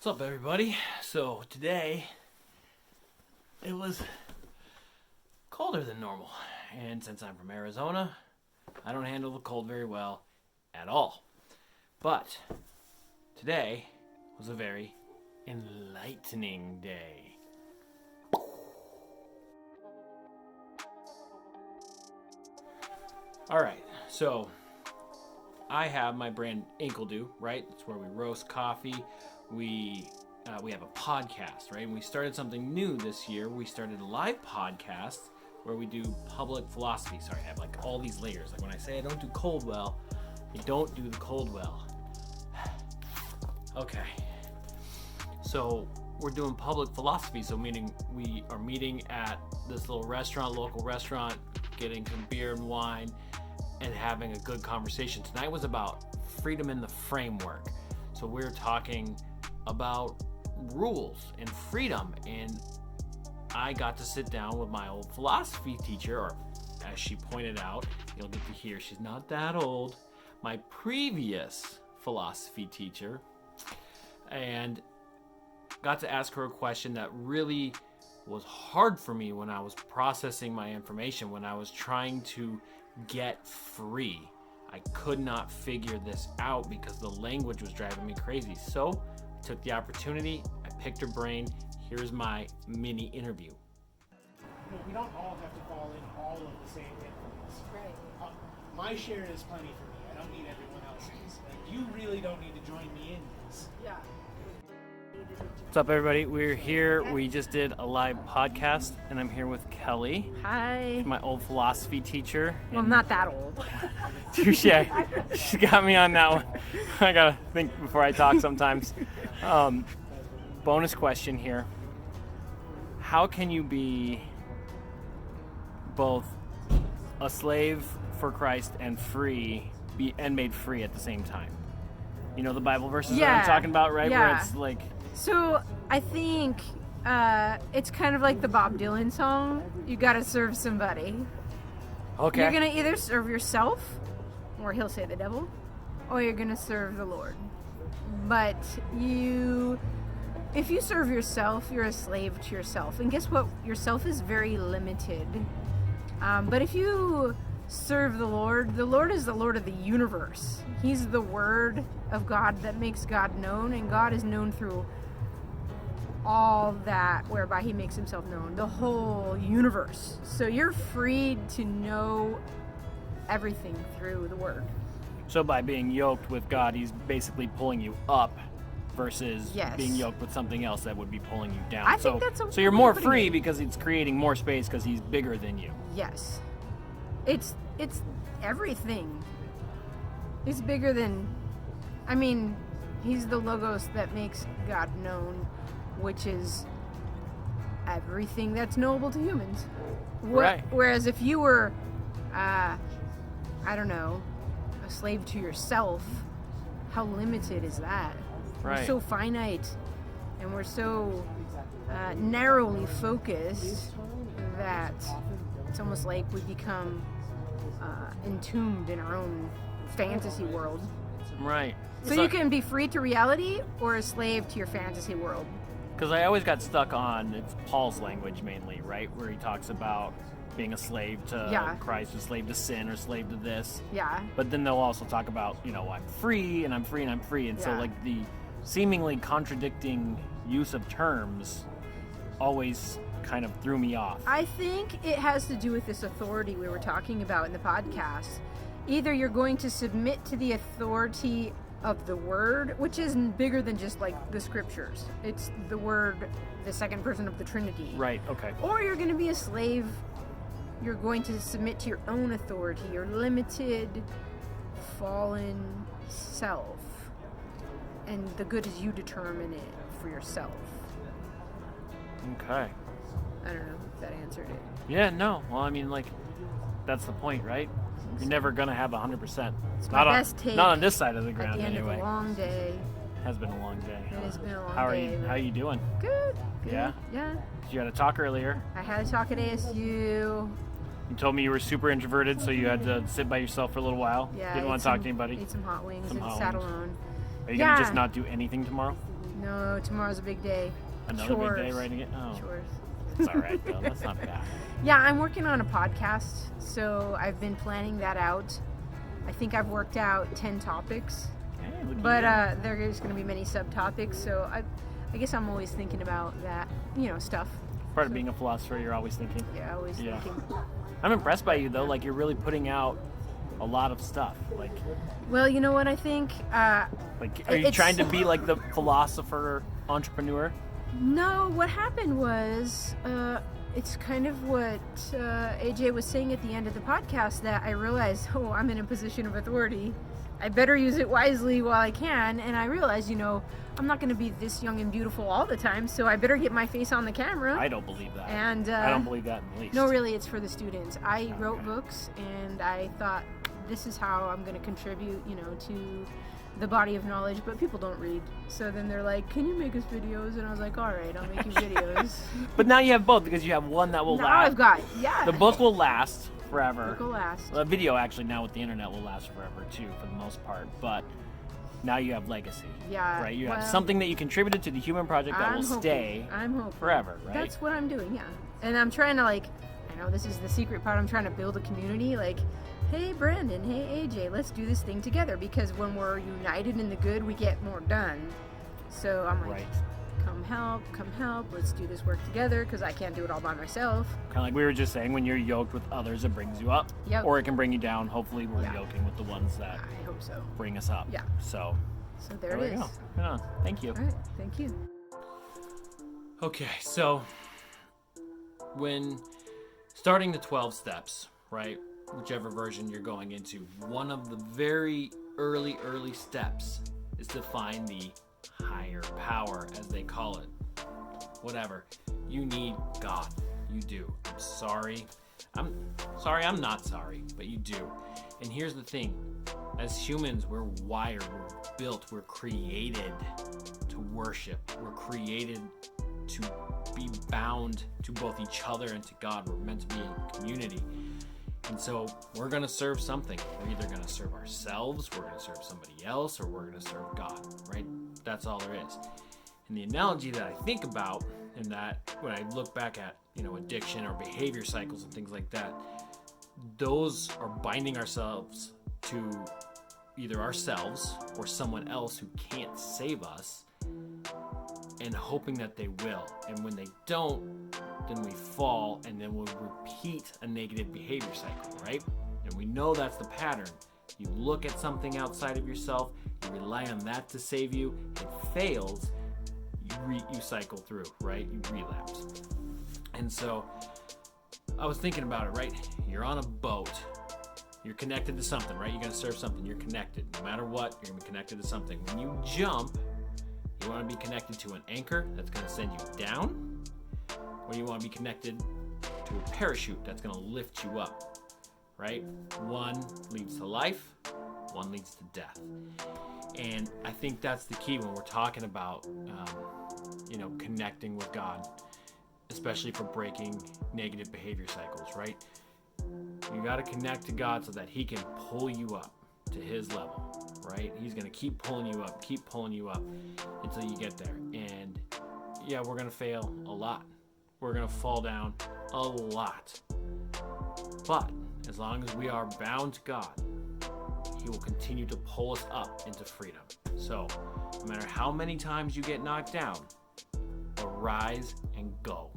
What's up, everybody? So today it was colder than normal, and since I'm from Arizona, I don't handle the cold very well at all. But today was a very enlightening day. Alright, so I have my brand Inkledo, right? It's where we roast coffee. We have a podcast, right? And we started something new this year. We started a live podcast where we do public philosophy. Sorry, I have like all these layers. Like when I say I don't do cold well, I don't do the cold well. Okay. So we're doing public philosophy. So meaning we are meeting at this little restaurant, local restaurant, getting some beer and wine and having a good conversation. Tonight was about freedom in the framework. So we're talking about rules and freedom, and I got to sit down with my old philosophy teacher, or as she pointed out, you'll get to hear she's not that old, my previous philosophy teacher, and got to ask her a question that really was hard for me when I was processing my information, when I was trying to get free. I could not figure this out because the language was driving me crazy. So I took the opportunity, I picked her brain. Here's my mini interview. We don't all have to fall in all of the same pitfalls. Right. My share is plenty for me. I don't need everyone else's. Like, you really don't need to join me in this. Yeah. What's up, everybody? We're here. We just did a live podcast, and I'm here with Kelly, Hi. my old philosophy teacher. Well, I'm not that old. Touche. She got me on that one. I gotta think before I talk sometimes. Bonus question here. How can you be both a slave for Christ and free, and made free at the same time? You know the Bible verses that I'm talking about, right? Yeah. Where it's like... So I think it's kind of like the Bob Dylan song. You gotta serve somebody. Okay. You're gonna either serve yourself, or he'll say the devil, or you're gonna serve the Lord. But if you serve yourself, you're a slave to yourself. And guess what? Yourself is very limited. But if you serve the Lord is the Lord of the universe. He's the Word of God that makes God known, and God is known through all that whereby He makes Himself known, the whole universe. So you're freed to know everything through the Word. So by being yoked with God, He's basically pulling you up versus being yoked with something else that would be pulling you down. I think that's so you're more free because it's creating more space because He's bigger than you. Yes. It's everything. He's bigger than, He's the Logos that makes God known, which is everything that's knowable to humans. Right. Whereas if you were, a slave to yourself, how limited is that? Right. We're so finite, and we're so narrowly focused that it's almost like we become entombed in our own fantasy world. Right. So you can be free to reality or a slave to your fantasy world. Because I always got stuck on, it's Paul's language mainly, right? Where he talks about being a slave to Christ, a slave to sin, or slave to this. Yeah. But then they'll also talk about, I'm free, and I'm free, and I'm free. And so like the seemingly contradicting use of terms always kind of threw me off. I think it has to do with this authority we were talking about in the podcast. Either you're going to submit to the authority of the Word, which is bigger than just like the scriptures. It's the Word, the second person of the Trinity. Right, okay. Or you're going to be a slave. You're going to submit to your own authority, your limited, fallen self. And the good is you determine it for yourself. Okay. I don't know if that answered it. Yeah, no. Well, that's the point, right? You're never going to have 100%. It's my best take. Not on this side of the ground, at the end anyway. of a long day. Has been a long day. It has been a long How day. How are you doing? Good. Yeah? Yeah. You had a talk earlier. I had a talk at ASU. You told me you were super introverted, so you had to sit by yourself for a little while. Yeah. Didn't want to talk to anybody. Ate some hot wings and hot sat wings. alone. Are you going to just not do anything tomorrow? No, tomorrow's a big day. Another Chores. big day writing it? Oh, Chores. it's all right, though. That's not bad. Yeah, I'm working on a podcast, so I've been planning that out. I think I've worked out 10 topics, Hey, look but at there's going to be many subtopics, so I guess I'm always thinking about that, stuff. Part of being a philosopher, you're always thinking. Yeah, always Yeah. thinking. I'm impressed by you, though. Like, you're really putting out a lot of stuff. Like, Well, you know what I think? are you It's- trying to be like the philosopher entrepreneur? No, what happened was, it's kind of what AJ was saying at the end of the podcast, that I realized, I'm in a position of authority. I better use it wisely while I can. And I realized, I'm not going to be this young and beautiful all the time, so I better get my face on the camera. I don't believe that. And I don't believe that in the least. No, really, it's for the students. I wrote Okay. books, and I thought this is how I'm going to contribute, to the body of knowledge, but people don't read. So then they're like, can you make us videos? And I was like, all right, I'll make you videos. But now you have both, because you have one that will Now last. I've got, yeah. The book will last forever. Book will last. The video, actually, now with the internet, will last forever, too, for the most part. But now you have legacy. Yeah. Right? You have well, something that you contributed to the human project that I'm will hoping. stay I'm hoping. forever, right? That's what I'm doing, yeah. And I'm trying to, I know this is the secret part, I'm trying to build a community, hey Brandon, hey AJ, let's do this thing together, because when we're united in the good, we get more done. So I'm like, Right. come help, let's do this work together, because I can't do it all by myself. Kind of like we were just saying, when you're yoked with others, it brings you up. Yep. Or it can bring you down. Hopefully, we're Yeah. yoking with the ones that I hope so. bring us up. Yeah. So There we it is. go. Yeah. Thank you. All right, thank you. Okay, so when starting the 12 steps, right, whichever version you're going into, one of the very early steps is to find the higher power, as they call it. Whatever. You need God. You do. I'm sorry, I'm not sorry, but you do. And here's the thing. As humans, we're wired, we're built, we're created to worship. We're created to be bound to both each other and to God. We're meant to be in community. And so we're going to serve something. We're either going to serve ourselves, we're going to serve somebody else, or we're going to serve God, right? That's all there is. And the analogy that I think about, and that when I look back at, addiction or behavior cycles and things like that, those are binding ourselves to either ourselves or someone else who can't save us, and hoping that they will. And when they don't, then we fall, and then we'll repeat a negative behavior cycle, right? And we know that's the pattern. You look at something outside of yourself, you rely on that to save you, it fails, you cycle through, right? You relapse. And so I was thinking about it, right? You're on a boat. You're connected to something, right? You're going to serve something. You're connected. No matter what, you're going to be connected to something. When you jump, you want to be connected to an anchor that's going to send you down, or you want to be connected to a parachute that's going to lift you up, right? One leads to life, one leads to death. And I think that's the key when we're talking about, connecting with God, especially for breaking negative behavior cycles, right? You got to connect to God so that He can pull you up to His level, right? He's going to keep pulling you up until you get there. And yeah, we're going to fail a lot. We're going to fall down a lot. But as long as we are bound to God, He will continue to pull us up into freedom. So no matter how many times you get knocked down, arise and go.